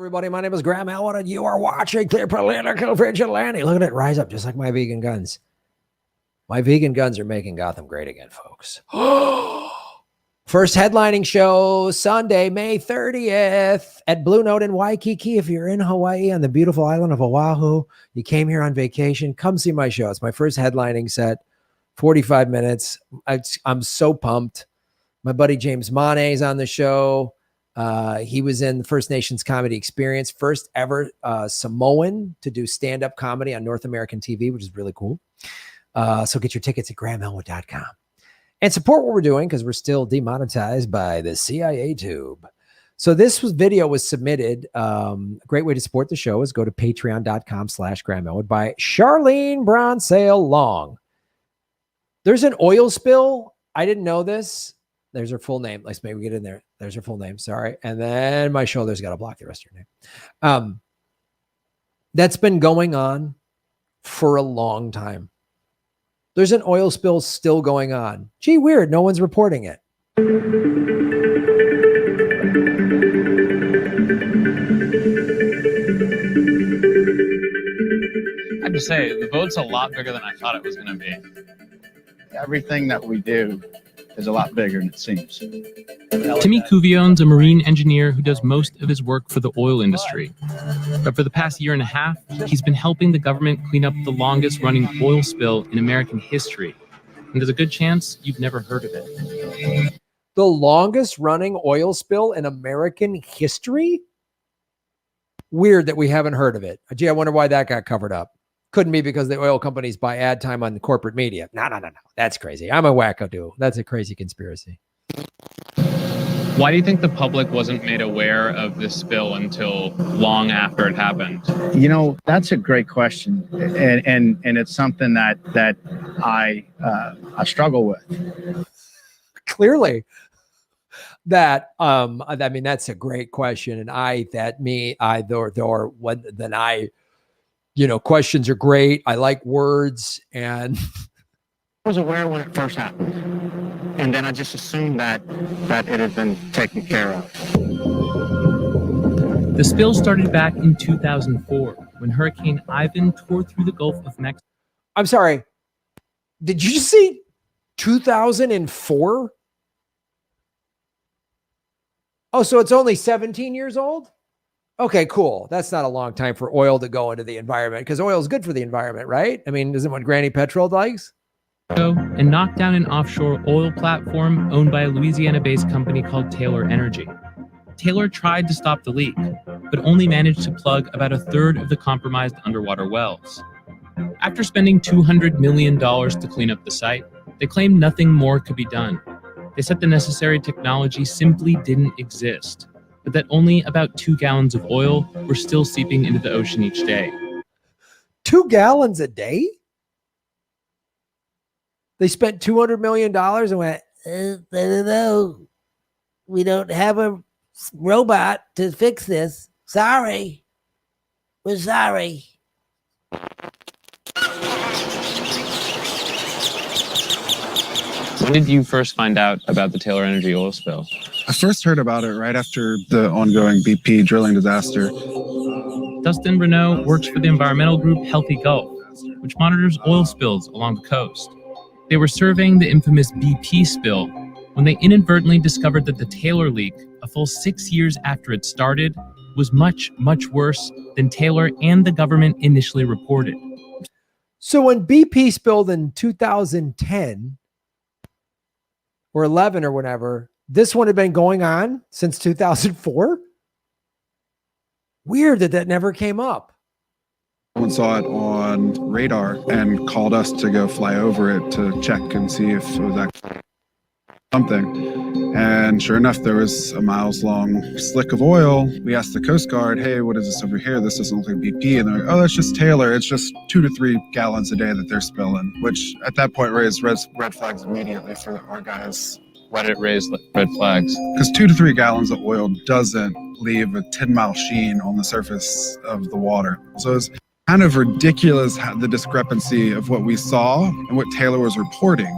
Everybody, my name is Graham Elwood, and you are watching the Political Vigilante. Look at it rise up just like my vegan guns. My vegan guns are making Gotham great again, folks. First headlining show Sunday, May 30th at Blue Note in Waikiki. If you're in Hawaii on the beautiful island of Oahu, you came here on vacation, come see my show. It's my first headlining set, 45 minutes. I'm so pumped. My buddy James Monet is on the show. He was in the First Nations Comedy Experience, first ever Samoan to do stand-up comedy on North American TV, which is really cool. So get your tickets at grahamelwood.com and support what we're doing because we're still demonetized by the CIA tube. So this video was submitted. A great way to support the show is go to patreon.com/grahamelwood by Charlene Bronsale Long. There's an oil spill. I didn't know this. There's her full name. Let's maybe get in there. There's her full name. Sorry. And then my shoulder's got to block the rest of your name. That's been going on for a long time. There's an oil spill still going on. Gee, weird. No one's reporting it. I have to say, the boat's a lot bigger than I thought it was going to be. Everything that we do is a lot bigger than it seems. Timmy Cuvion's a marine engineer who does most of his work for the oil industry. But for the past year and a half, he's been helping the government clean up the longest running oil spill in American history. And there's a good chance you've never heard of it. The longest running oil spill in American history? Weird that we haven't heard of it. Gee, I wonder why that got covered up. Couldn't be because the oil companies buy ad time on the corporate media. No. That's crazy. I'm a wackadoo. That's a crazy conspiracy. Why do you think the public wasn't made aware of this spill until long after it happened? You know, that's a great question, and it's something that I struggle with. Clearly, that I mean that's a great question, and questions are great. I like words, and I was aware when it first happened, and then I just assumed that it had been taken care of. The spill started back in 2004 when Hurricane Ivan tore through the Gulf of Mexico. I'm sorry. Did you see 2004? Oh, so it's only 17 years old? Okay, cool. That's not a long time for oil to go into the environment because oil is good for the environment, right? I mean, isn't what Granny Petrol likes? And knocked down an offshore oil platform owned by a Louisiana-based company called Taylor Energy. Taylor tried to stop the leak, but only managed to plug about a third of the compromised underwater wells. After spending $200 million to clean up the site, they claimed nothing more could be done. They said the necessary technology simply didn't exist, but that only about 2 gallons of oil were still seeping into the ocean each day. 2 gallons a day? They spent $200 million and went, I don't know. We don't have a robot to fix this. Sorry. We're sorry. When did you first find out about the Taylor Energy oil spill? I first heard about it right after the ongoing BP drilling disaster. Dustin Renault works for the environmental group Healthy Gulf, which monitors oil spills along the coast. They were surveying the infamous BP spill when they inadvertently discovered that the Taylor leak, a full 6 years after it started, was much, much worse than Taylor and the government initially reported. So when BP spilled in 2010 or 11 or whatever, this one had been going on since 2004? Weird that never came up. Someone saw it on radar and called us to go fly over it to check and see if it was actually something. And sure enough, there was a miles-long slick of oil. We asked the Coast Guard, hey, what is this over here? This doesn't look like BP. And they're like, oh, that's just Taylor. It's just 2 to 3 gallons a day that they're spilling, which at that point raised red flags immediately for our guys. Why did it raise red flags? Because 2 to 3 gallons of oil doesn't leave a 10-mile sheen on the surface of the water. So it's kind of ridiculous the discrepancy of what we saw and what Taylor was reporting.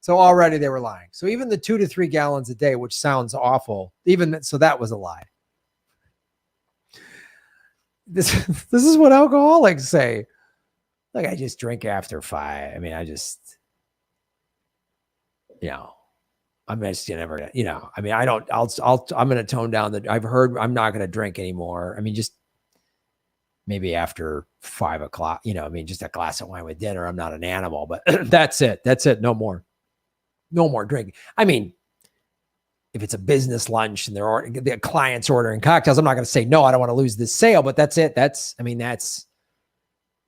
So already they were lying. So even the 2 to 3 gallons a day, which sounds awful, even so that was a lie. this is what alcoholics say. Like, I just drink after 5. I mean, I just, I'm just never, I mean, I don't, I'm going to tone down I've heard I'm not going to drink anymore. I mean, just maybe after 5 o'clock, I mean, just a glass of wine with dinner. I'm not an animal, but that's it. That's it. No more drinking. I mean, if it's a business lunch and the client's ordering cocktails, I'm not going to say, no, I don't want to lose this sale, but that's it. I mean, a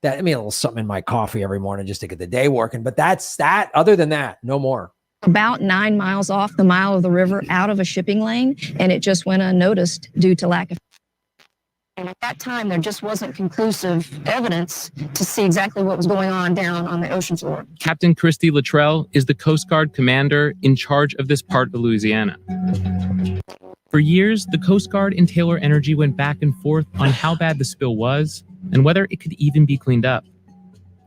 little something in my coffee every morning just to get the day working, but that's that. Other than that, no more. About 9 miles off the mile of the river out of a shipping lane, and it just went unnoticed due to lack of. And at that time, there just wasn't conclusive evidence to see exactly what was going on down on the ocean floor. Captain Christy Luttrell is the Coast Guard commander in charge of this part of Louisiana. For years, the Coast Guard and Taylor Energy went back and forth on how bad the spill was and whether it could even be cleaned up.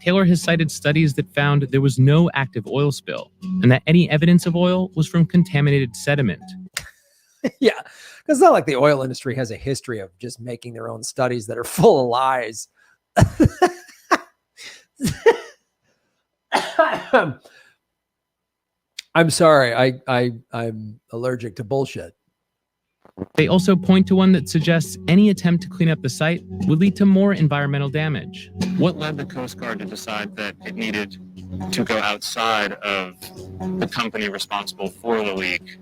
Taylor has cited studies that found there was no active oil spill and that any evidence of oil was from contaminated sediment. Yeah, because it's not like the oil industry has a history of just making their own studies that are full of lies. I'm sorry, I'm allergic to bullshit. They also point to one that suggests any attempt to clean up the site would lead to more environmental damage. What led the Coast Guard to decide that it needed to go outside of the company responsible for the leak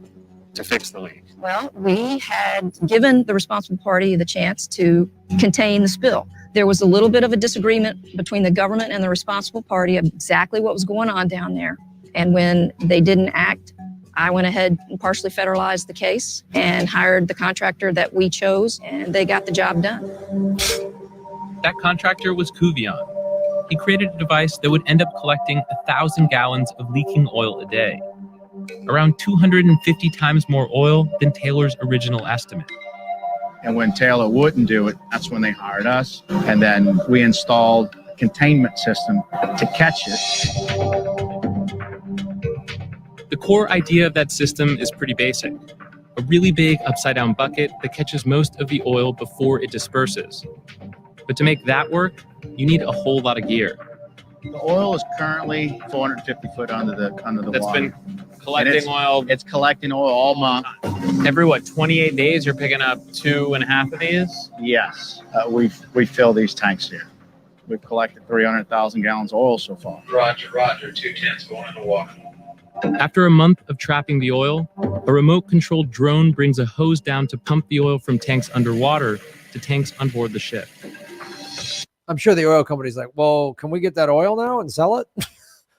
to fix the leak? Well, we had given the responsible party the chance to contain the spill. There was a little bit of a disagreement between the government and the responsible party of exactly what was going on down there. And when they didn't act, I went ahead and partially federalized the case and hired the contractor that we chose, and they got the job done. That contractor was Kuvion. He created a device that would end up collecting 1,000 gallons of leaking oil a day, around 250 times more oil than Taylor's original estimate. And when Taylor wouldn't do it, that's when they hired us. And then we installed a containment system to catch it. The core idea of that system is pretty basic. A really big upside-down bucket that catches most of the oil before it disperses. But to make that work, you need a whole lot of gear. The oil is currently 450 foot under the That's water. been collecting oil. It's collecting oil all month. Every, 28 days, you're picking up 2.5 of these? Yes, we fill these tanks here. We've collected 300,000 gallons of oil so far. Roger. 210's going in the water. After a month of trapping the oil, a remote-controlled drone brings a hose down to pump the oil from tanks underwater to tanks on board the ship. I'm sure the oil company's like, well, can we get that oil now and sell it?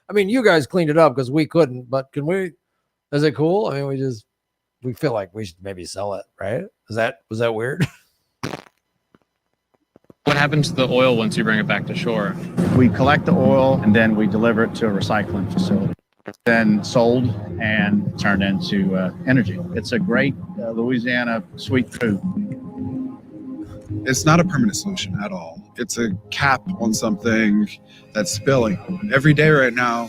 I mean, you guys cleaned it up because we couldn't, but can we? Is it cool? I mean, we feel like we should maybe sell it, right? Was that weird? What happens to the oil once you bring it back to shore? We collect the oil and then we deliver it to a recycling facility. Then sold and turned into energy. It's a great Louisiana sweet food. It's not a permanent solution at all. It's a cap on something that's spilling. Every day right now,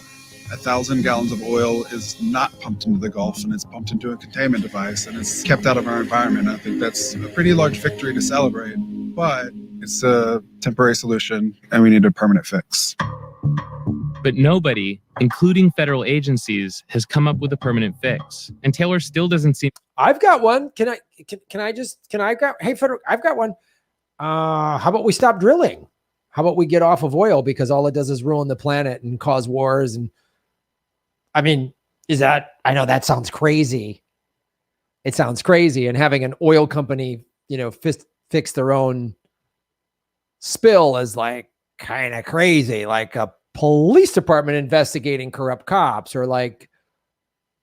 1,000 gallons of oil is not pumped into the Gulf, and it's pumped into a containment device, and it's kept out of our environment. I think that's a pretty large victory to celebrate, but it's a temporary solution, and we need a permanent fix. But nobody, including federal agencies, has come up with a permanent fix. And Taylor still doesn't seem... I've got one. I've got one. How about we stop drilling? How about we get off of oil, because all it does is ruin the planet and cause wars? And I mean, I know that sounds crazy. It sounds crazy. And having an oil company, fix their own spill is like kind of crazy. Like a police department investigating corrupt cops, or like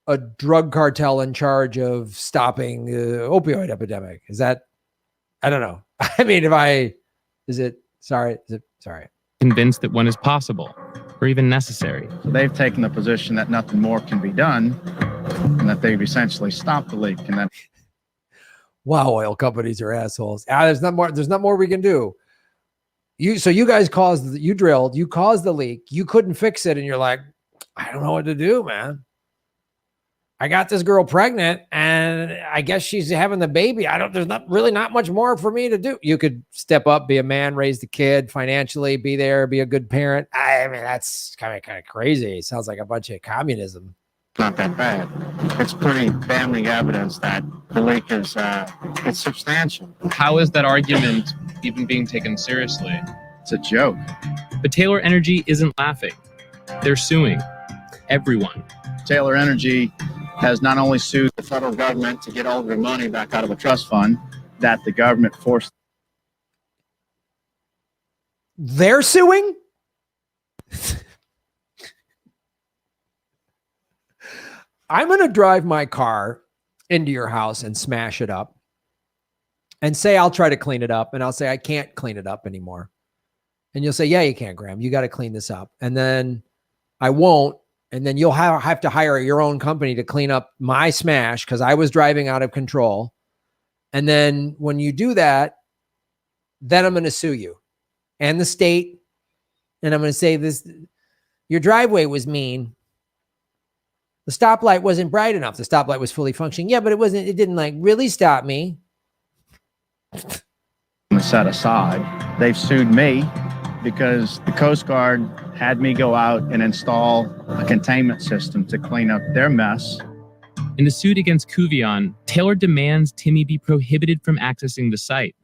a drug cartel in charge of stopping the opioid epidemic. I don't know. I mean, sorry. convinced that one is possible or even necessary. So they've taken the position that nothing more can be done, and that they've essentially stopped the leak. And then, wow, oil companies are assholes. There's not more we can do. You guys caused the leak. You couldn't fix it, and you're like, I don't know what to do, man. I got this girl pregnant and I guess she's having the baby. There's not much more for me to do. You could step up, be a man, raise the kid financially, be there, be a good parent. I mean, that's kind of crazy. It sounds like a bunch of communism. Not that bad. It's pretty damning evidence that the leak is it's substantial. How is that argument even being taken seriously? It's a joke. But Taylor Energy isn't laughing. They're suing everyone. Taylor Energy has not only sued the federal government to get all of their money back out of a trust fund that the government forced. They're suing? I'm going to drive my car into your house and smash it up and say, I'll try to clean it up. And I'll say, I can't clean it up anymore. And you'll say, yeah, you can, Graham. You got to clean this up. And then I won't. And then you'll have to hire your own company to clean up my smash because I was driving out of control. And then when you do that, then I'm going to sue you and the state. And I'm going to say your driveway was mean. The stoplight wasn't bright enough. The stoplight was fully functioning. Yeah, but it didn't like really stop me. Set aside. They've sued me because the Coast Guard had me go out and install a containment system to clean up their mess. In the suit against Kuvion, Taylor demands Timmy be prohibited from accessing the site,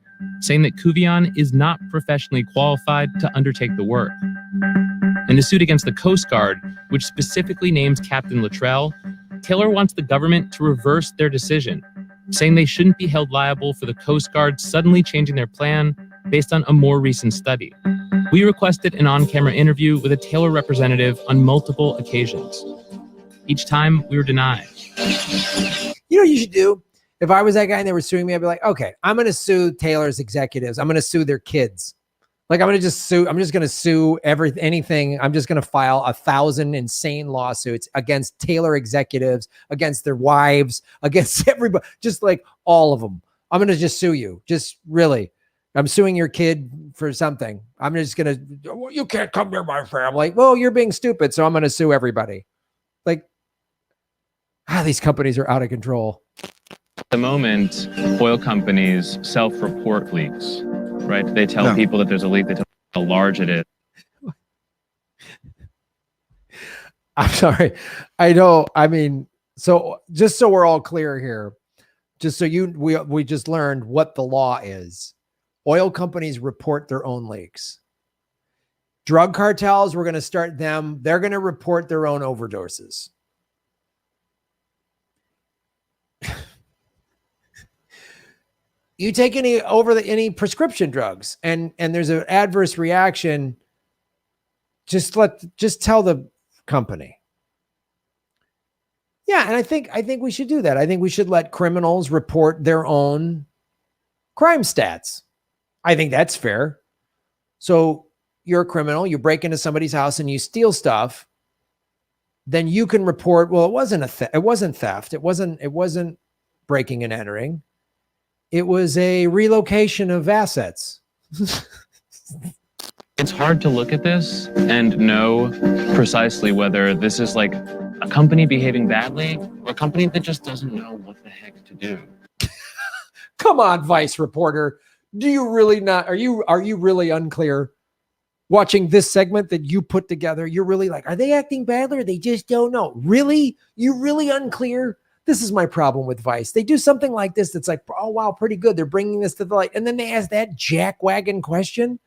saying that Kuvion is not professionally qualified to undertake the work. In the suit against the Coast Guard, which specifically names Captain Luttrell, Taylor wants the government to reverse their decision, saying they shouldn't be held liable for the Coast Guard suddenly changing their plan based on a more recent study. We requested an on-camera interview with a Taylor representative on multiple occasions. Each time, we were denied. You know what you should do? If I was that guy and they were suing me, I'd be like, okay, I'm going to sue Taylor's executives. I'm going to sue their kids. Like, I'm just going to sue anything. I'm just going to file 1,000 insane lawsuits against Taylor executives, against their wives, against everybody, just like all of them. I'm going to just sue you. Just really. I'm suing your kid for something. I'm just going to, well, you can't come near my family. Well, you're being stupid. So I'm going to sue everybody. Like, these companies are out of control. At the moment, oil companies self-report leaks, right? They tell people that there's a leak, they tell how large it is. I'm sorry. I know. I mean, so just so we're all clear here, just so we just learned what the law is. Oil companies report their own leaks. Drug cartels, we're going to start them. They're going to report their own overdoses. You take any prescription drugs and there's an adverse reaction, just tell the company. Yeah, and I think we should do that. I think we should let criminals report their own crime stats. I think that's fair. So you're a criminal, you break into somebody's house and you steal stuff, then you can report, well, it wasn't theft. It wasn't breaking and entering. It was a relocation of assets. It's hard to look at this and know precisely whether this is like a company behaving badly or a company that just doesn't know what the heck to do. Come on, Vice reporter. Do you really not? Are you really unclear? Watching this segment that you put together, you're really like, are they acting badly or they just don't know? Really? You really unclear? This is my problem with Vice. They do something like this that's like, oh, wow, pretty good. They're bringing this to the light. And then they ask that jackwagon question.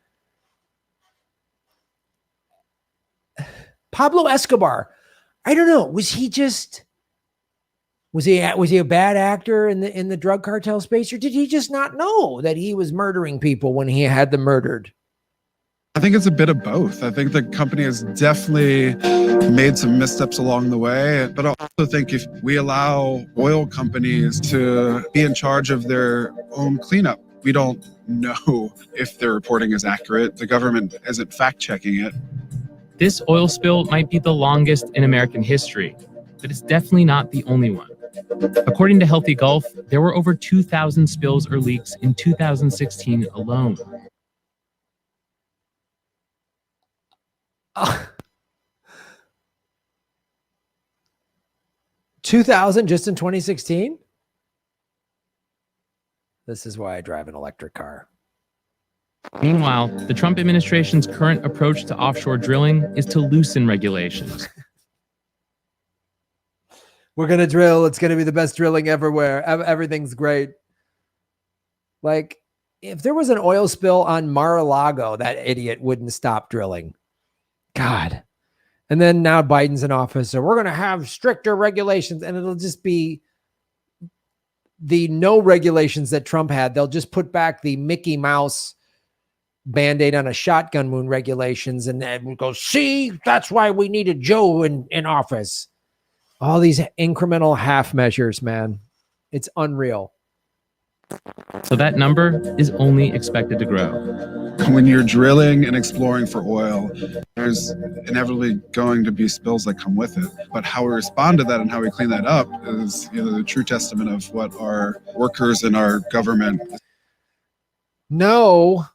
Pablo Escobar, I don't know. Was he a bad actor in the drug cartel space, or did he just not know that he was murdering people when he had them murdered? I think it's a bit of both. I think the company has definitely made some missteps along the way, but I also think if we allow oil companies to be in charge of their own cleanup, we don't know if their reporting is accurate. The government isn't fact-checking it. This oil spill might be the longest in American history, but it's definitely not the only one. According to Healthy Gulf, there were over 2,000 spills or leaks in 2016 alone. 2,000 just in 2016. This is why I drive an electric car. Meanwhile, the Trump administration's current approach to offshore drilling is to loosen regulations. We're going to drill. It's going to be the best drilling everywhere. Everything's great. Like, if there was an oil spill on Mar-a-Lago, that idiot wouldn't stop drilling. God. And then now Biden's in office, so we're going to have stricter regulations, and it'll just be the no regulations that Trump had. They'll just put back the Mickey Mouse Band-Aid on a shotgun wound regulations, and then we'll go, see, that's why we needed Joe in office. All these incremental half measures, man. It's unreal. So that number is only expected to grow. When you're drilling and exploring for oil, there's inevitably going to be spills that come with it. But how we respond to that and how we clean that up is, the true testament of what our workers and our government. No,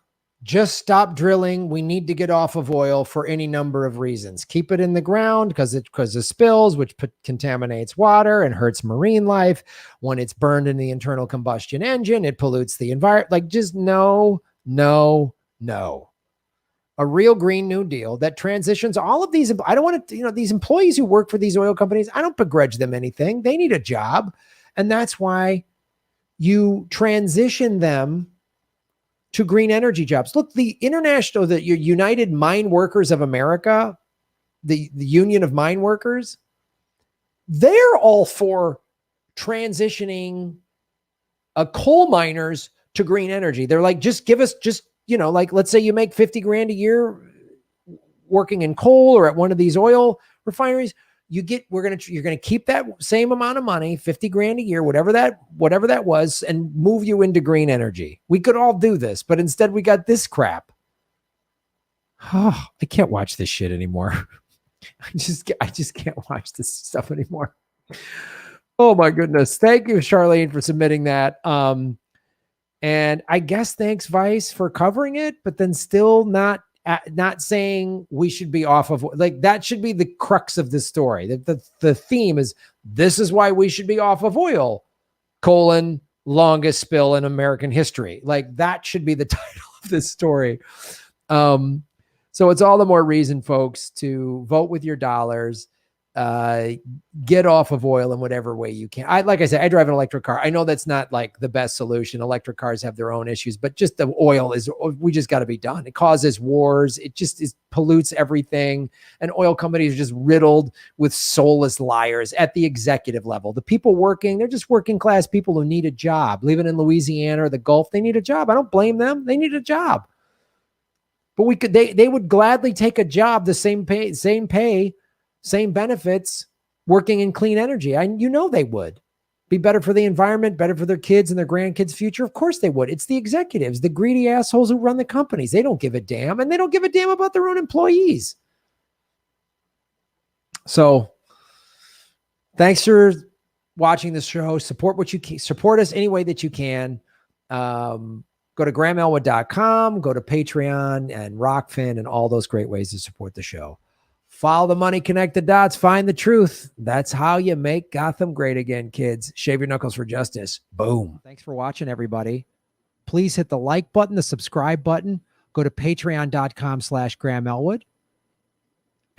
just stop drilling. We need to get off of oil for any number of reasons. Keep it in the ground because of spills, which contaminates water and hurts marine life. When it's burned in the internal combustion engine, it pollutes the environment. Like, just no. A real Green New Deal that transitions all of these. I don't want to, these employees who work for these oil companies, I don't begrudge them anything. They need a job. And that's why you transition them to green energy jobs. Look, the United Mine Workers of America, the Union of Mine Workers, they're all for transitioning coal miners to green energy. They're like, just give us like, let's say you make 50 grand a year working in coal or at one of these oil refineries. You're going to keep that same amount of money, 50 grand a year, whatever that was, and move you into green energy. We could all do this, but instead we got this crap. Oh, I can't watch this shit anymore. I just can't watch this stuff anymore. Oh my goodness. Thank you, Charlene, for submitting that. And I guess thanks, Vice, for covering it, but then still not saying we should be off of, like, that should be the crux of the story. The theme is, this is why we should be off of oil, longest spill in American history. Like, that should be the title of this story. So it's all the more reason, folks, to vote with your dollars, get off of oil in whatever way you can. Like I said, I drive an electric car. I know that's not like the best solution. Electric cars have their own issues, but just the oil we just got to be done. It causes wars. It just pollutes everything. And oil companies are just riddled with soulless liars at the executive level. The people working, they're just working class people who need a job. Living in Louisiana or the Gulf, they need a job. I don't blame them. They need a job. But they would gladly take a job, the same pay, same benefits, working in clean energy. They would be better for the environment, better for their kids and their grandkids' future. Of course they would. It's the executives, the greedy assholes who run the companies. They don't give a damn, and they don't give a damn about their own employees. So thanks for watching this show. Support us any way that you can. Go to GrahamElwood.com, go to Patreon and Rockfin and all those great ways to support the show. Follow the money, connect the dots, find the truth. That's how you make Gotham great again, kids. Shave your knuckles for justice. Boom. Thanks for watching, everybody. Please hit the like button, the subscribe button. Go to patreon.com/GrahamElwood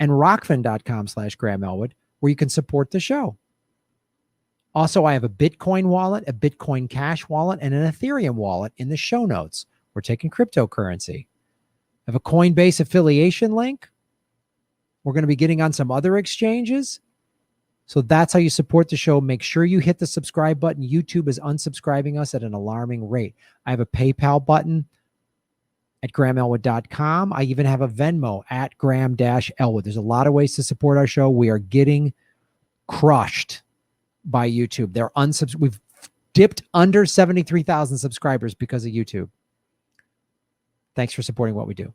and rockfin.com/GrahamElwood, where you can support the show. Also, I have a Bitcoin wallet, a Bitcoin Cash wallet, and an Ethereum wallet in the show notes. We're taking cryptocurrency. I have a Coinbase affiliation link. We're going to be getting on some other exchanges. So that's how you support the show. Make sure you hit the subscribe button. YouTube is unsubscribing us at an alarming rate. I have a PayPal button at GrahamElwood.com. I even have a Venmo at Graham-Elwood. There's a lot of ways to support our show. We are getting crushed by YouTube. We've dipped under 73,000 subscribers because of YouTube. Thanks for supporting what we do.